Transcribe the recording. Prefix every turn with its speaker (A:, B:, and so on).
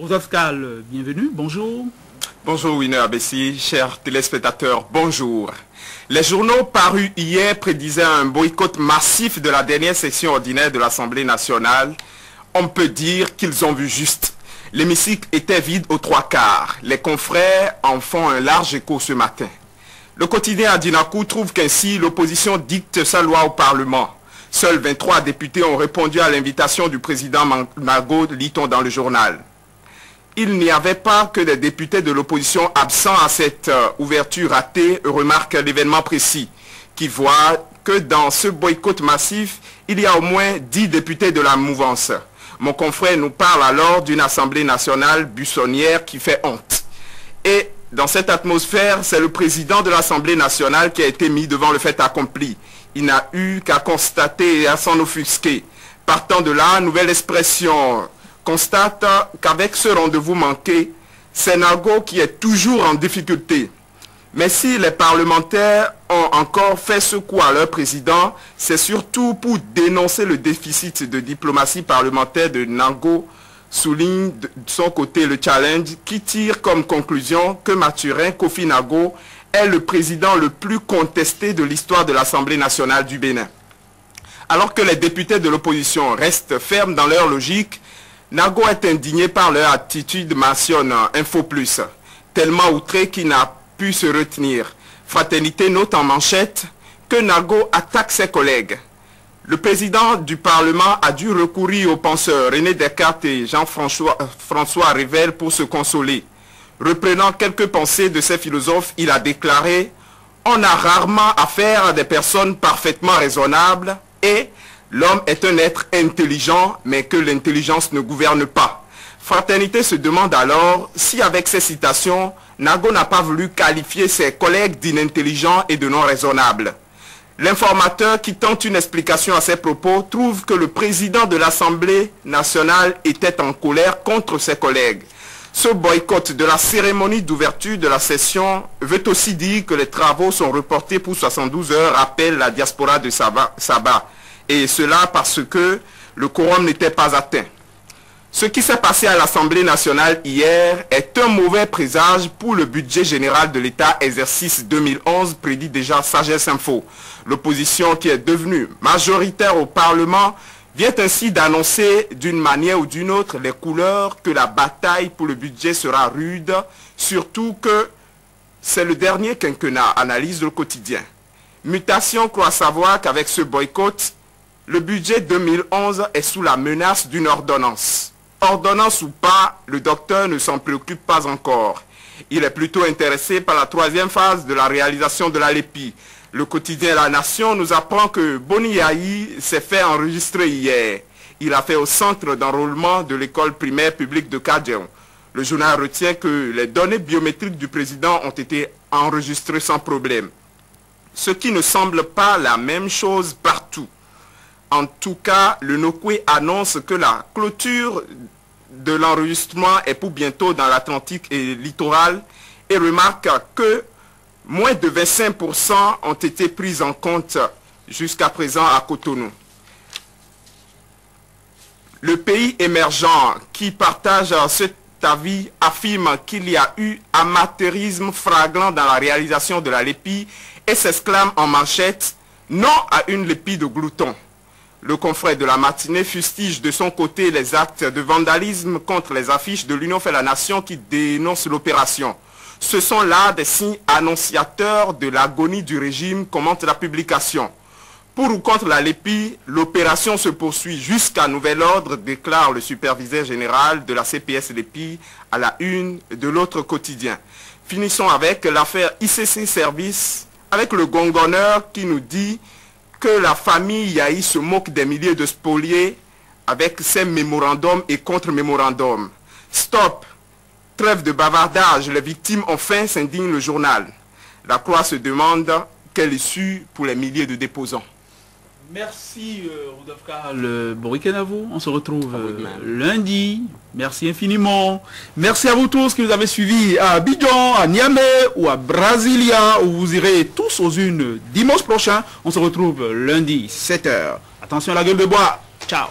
A: Rodolphe Kal, bienvenue, bonjour.
B: Bonjour Winner Abessi, chers téléspectateurs, bonjour. Les journaux parus hier prédisaient un boycott massif de la dernière session ordinaire de l'Assemblée nationale. On peut dire qu'ils ont vu juste. L'hémicycle était vide aux 3/4. Les confrères en font un large écho ce matin. Le quotidien Adinakou trouve qu'ainsi l'opposition dicte sa loi au Parlement. Seuls 23 députés ont répondu à l'invitation du président Nago, lit-on dans le journal. Il n'y avait pas que des députés de l'opposition absents à cette ouverture ratée, remarque l'événement précis, qui voit que dans ce boycott massif, il y a au moins 10 députés de la mouvance. Mon confrère nous parle alors d'une Assemblée nationale buissonnière qui fait honte. Et dans cette atmosphère, c'est le président de l'Assemblée nationale qui a été mis devant le fait accompli. Il n'a eu qu'à constater et à s'en offusquer. Partant de là, nouvelle expression constate qu'avec ce rendez-vous manqué, c'est Nago qui est toujours en difficulté. Mais si les parlementaires ont encore fait ce coup à leur président, c'est surtout pour dénoncer le déficit de diplomatie parlementaire de Nago, souligne de son côté le challenge qui tire comme conclusion que Mathurin Kofi Nago est le président le plus contesté de l'histoire de l'Assemblée nationale du Bénin. Alors que les députés de l'opposition restent fermes dans leur logique, Nago est indigné par leur attitude, mentionne Info Plus, tellement outré qu'il n'a pu se retenir. Fraternité note en manchette que Nago attaque ses collègues. Le président du Parlement a dû recourir aux penseurs René Descartes et Jean-François Revel pour se consoler. Reprenant quelques pensées de ces philosophes, il a déclaré « On a rarement affaire à des personnes parfaitement raisonnables et l'homme est un être intelligent, mais que l'intelligence ne gouverne pas. » Fraternité se demande alors si avec ces citations, Nago n'a pas voulu qualifier ses collègues d'inintelligents et de non raisonnables. L'informateur qui tente une explication à ses propos trouve que le président de l'Assemblée nationale était en colère contre ses collègues. Ce boycott de la cérémonie d'ouverture de la session veut aussi dire que les travaux sont reportés pour 72 heures, rappelle la diaspora de Sabah. Et cela parce que le quorum n'était pas atteint. Ce qui s'est passé à l'Assemblée nationale hier est un mauvais présage pour le budget général de l'État exercice 2011, prédit déjà Sagesse Info. L'opposition qui est devenue majoritaire au Parlement vient ainsi d'annoncer d'une manière ou d'une autre les couleurs que la bataille pour le budget sera rude, surtout que c'est le dernier quinquennat, analyse le quotidien. Mutation croit savoir qu'avec ce boycott, le budget 2011 est sous la menace d'une ordonnance. Ordonnance ou pas, le docteur ne s'en préoccupe pas encore. Il est plutôt intéressé par la troisième phase de la réalisation de la LEPI. Le quotidien La Nation nous apprend que Boni Yahi s'est fait enregistrer hier. Il a fait au centre d'enrôlement de l'école primaire publique de Kadjeon. Le journal retient que les données biométriques du président ont été enregistrées sans problème. Ce qui ne semble pas la même chose partout. En tout cas, le Nokwe annonce que la clôture de l'enregistrement est pour bientôt dans l'Atlantique et littoral et remarque que moins de 25% ont été pris en compte jusqu'à présent à Cotonou. Le pays émergent qui partage cet avis affirme qu'il y a eu amateurisme flagrant dans la réalisation de la LEPI et s'exclame en manchette « Non à une LEPI de gloutons ». Le confrère de la matinée fustige de son côté les actes de vandalisme contre les affiches de l'Union fait la nation qui dénoncent l'opération. Ce sont là des signes annonciateurs de l'agonie du régime, commente la publication. Pour ou contre la LEPI, l'opération se poursuit jusqu'à nouvel ordre, déclare le superviseur général de la CPS LEPI à la une de l'autre quotidien. Finissons avec l'affaire ICC Service, avec le gongonneur qui nous dit que la famille Yahi se moque des milliers de spoliés avec ses mémorandums et contre-mémorandums. Stop! Trêve de bavardage, les victimes ont faim, s'indigne le journal. La Croix se demande quelle issue pour les milliers de déposants.
A: Merci Rodolphe Kal, bon week-end à vous. On se retrouve lundi. Merci infiniment. Merci à vous tous qui nous avez suivis à Abidjan, à Niamey ou à Brasilia où vous irez tous aux unes dimanche prochain. On se retrouve lundi 7 h. Attention à la gueule de bois. Ciao.